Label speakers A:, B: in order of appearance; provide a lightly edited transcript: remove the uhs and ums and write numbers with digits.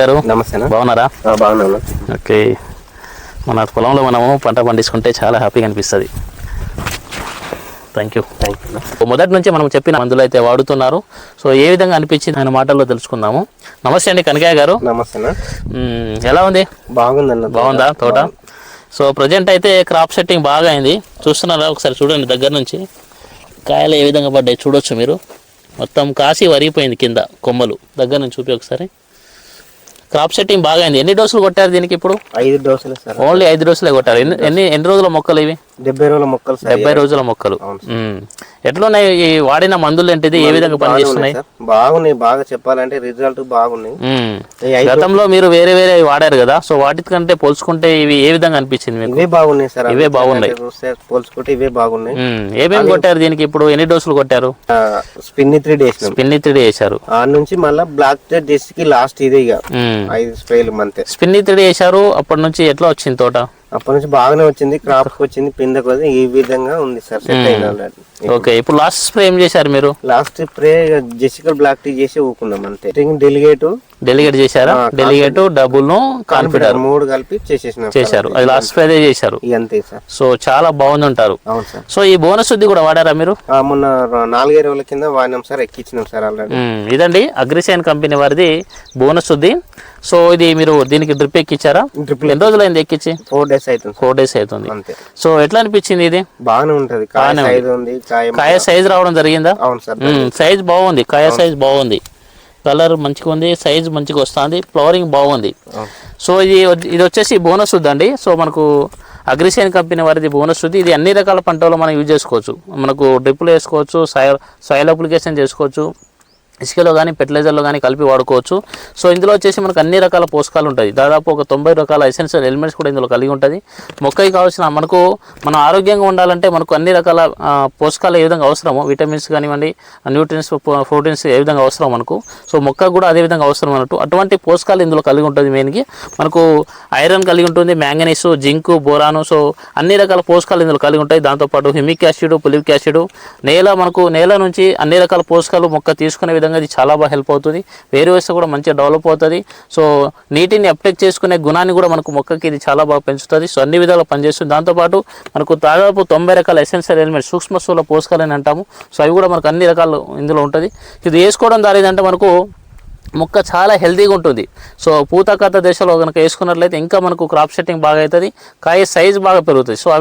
A: గారు
B: నమస్తే.
A: బాగున్నారా?
B: బాగున్నాను.
A: ఓకే, మన పొలంలో మనము పంట పండించుకుంటే చాలా హ్యాపీగా అనిపిస్తుంది. Thank you. మొదటి నుంచి మనం చెప్పిన మందులు అయితే వాడుతున్నారు. సో ఏ విధంగా అనిపించింది ఆయన మాటల్లో తెలుసుకుందాము. నమస్తే అండి కనకయ్య గారు.
B: నమస్తే.
A: ఎలా ఉంది?
B: బాగుందన్న.
A: బాగుందా తోట? సో ప్రజెంట్ అయితే క్రాప్ సెట్టింగ్ బాగా అయింది. చూస్తున్నారా? ఒకసారి చూడండి దగ్గర నుంచి కాయలు ఏ విధంగా పడ్డాయి చూడొచ్చు మీరు. మొత్తం కాసి వరిగిపోయింది కింద కొమ్మలు. దగ్గర నుంచి చూపి ఒకసారి. క్రాప్ సెట్టింగ్ బాగా అయింది. ఎన్ని డోసులు కొట్టారు దీనికి ఇప్పుడు?
B: 5 డోసులు సార్.
A: ఓన్లీ 5 డోసులే కొట్టారు. ఎన్ని రోజుల మొక్కలు ఇవి?
B: 70 రోజుల మొక్కలు.
A: 70 రోజుల మొక్కలు. ఎట్లున్నాయి ఈ వాడిన మందులు? ఏంటిది, ఏ విధంగా పనిచేస్తున్నాయి?
B: బాగున్నాయి. బాగా చెప్పాలంటే రిజల్ట్ బాగున్నాయి.
A: గతంలో మీరు వేరే వేరే వాడారు కదా, సో వాటికంటే పోల్చుకుంటే ఇవి ఏ విధంగా అనిపించింది మీకు?
B: ఇవే బాగున్నాయి సార్.
A: ఇవే బాగున్నాయి.
B: పోల్చుకుంటే ఇవే బాగున్నాయి.
A: ఏమేమి కొట్టారు దీనికి? ఇప్పుడు ఎన్ని డోసులు కొట్టారు?
B: స్పిన్ని 3 డేస్.
A: స్పిన్ని 3 వేశారు.
B: ఆ నుంచి మళ్ళీ బ్లాక్ డేస్ కి లాస్ట్ ఇదే ఇక 5 స్ప్రేలు అంతే.
A: స్పిన్ని 3 వేశారు. అప్పటి నుంచి ఎట్లా వచ్చింది తోట?
B: అప్పటి నుంచి బాగానే వచ్చింది. క్రాప్ వచ్చింది, పిందకు ఈ విధంగా ఉంది సార్. సెట్ అయినా.
A: ఓకే, ఇప్పుడు లాస్ట్ స్ప్రే ఏం చేశారు మీరు?
B: లాస్ట్ స్ప్రే జెసికల్ బ్లాక్ టీ చేసి ఊకున్నాం అంతే.
A: డెలిగేట్ చేశారా? డెలిగేట్ డబుల్ కాన్ఫిడర్ 3
B: కలిపి
A: చేశారు. అది లాస్ట్ స్ప్రే చేశారు
B: అంతే సార్.
A: సో చాలా బాగుంది అంటారు.
B: అవును సార్.
A: సో ఈ బోనస్ శుద్ధి కూడా వాడారా మీరు?
B: మొన్న 4 రోజుల కింద వాడినాం సార్. ఎక్కించినాం సార్ ఆల్రెడీ.
A: ఇదండి అగ్రిసైన్ కంపెనీ వారిది బోనస్ శుద్ధి. సో ఇది మీరు దీనికి డ్రిప్ ఎక్కించారా? ఎన్ని రోజులు అయింది ఎక్కించి?
B: 4 డేస్ అవుతుంది.
A: 4 డేస్ అవుతుంది. సో ఎట్లా అనిపించింది ఇది?
B: బాగానే ఉంటది.
A: కాయ సైజ్ రావడం జరిగిందా?
B: అవును సార్.
A: సైజ్ బాగుంది. కాయ సైజ్ బాగుంది. కలర్ మంచిగా ఉంది. సైజ్ మంచిగా వస్తుంది. ఫ్లవరింగ్ బాగుంది. సో ఇది వచ్చేసి బోనస్ శుద్ధి అండి. సో మనకు అగ్రిసైన్ కంపెనీ వారిది బోనస్ శుద్ధి. ఇది అన్ని రకాల పంటల్లో మనం యూజ్ చేసుకోవచ్చు. మనకు డ్రిప్లు వేసుకోవచ్చు, సాయిల్ అప్లికేషన్ చేసుకోవచ్చు, ఇసుకలో కానీ ఫెర్టిలైజర్లో కానీ కలిపి వాడుకోవచ్చు. సో ఇందులో వచ్చేసి మనకు అన్ని రకాల పోషకాలు ఉంటాయి. దాదాపు ఒక 90 రకాల ఎసెన్షియల్ ఎలిమెంట్స్ కూడా ఇందులో కలిగి ఉంటుంది. మొక్కకి కావాల్సిన మనం ఆరోగ్యంగా ఉండాలంటే మనకు అన్ని రకాల పోషకాలు ఏ విధంగా అవసరమో, విటమిన్స్ కానివ్వండి, న్యూట్రియన్స్, ప్రోటీన్స్ ఏ విధంగా అవసరం మనకు, సో మొక్కకు కూడా అదే విధంగా అవసరం అన్నట్టు. అటువంటి పోషకాలు ఇందులో కలిగి ఉంటుంది. మెయిన్గా మనకు ఐరన్ కలిగి ఉంటుంది, మ్యాంగనీస్, జింక్, బోరాను. సో అన్ని రకాల పోషకాలు ఇందులో కలిగి ఉంటాయి. దాంతోపాటు హ్యూమిక్ యాసిడ్, పులిక్ యాసిడ్, నేల నుంచి అన్ని రకాల పోషకాలు మొక్క తీసుకునే విధంగా ఇది చాలా బాగా హెల్ప్ అవుతుంది. వేరే వ్యవస్థ కూడా మంచిగా డెవలప్ అవుతుంది. సో నీటిని అప్టేక్ చేసుకునే గుణాన్ని కూడా మనకు మొక్కకి ఇది చాలా బాగా పెంచుతుంది. సో అన్ని విధాలు పనిచేస్తుంది. దాంతోపాటు మనకు దాదాపు 90 రకాల ఎసెన్షియల్ ఎలిమెంట్స్, సూక్ష్మ స్థూల పోషకాలు అని అంటాము. సో అవి కూడా మనకు అన్ని రకాలు ఇందులో ఉంటుంది. ఇది వేసుకోవడం ద్వారా ఏంటంటే మనకు మొక్క చాలా హెల్తీగా ఉంటుంది. సో పూతకాత దశలో కనుక వేసుకున్నట్లయితే ఇంకా మనకు క్రాప్ సెట్టింగ్ బాగా అవుతుంది. కాయ సైజ్ బాగా పెరుగుతుంది. సో అవి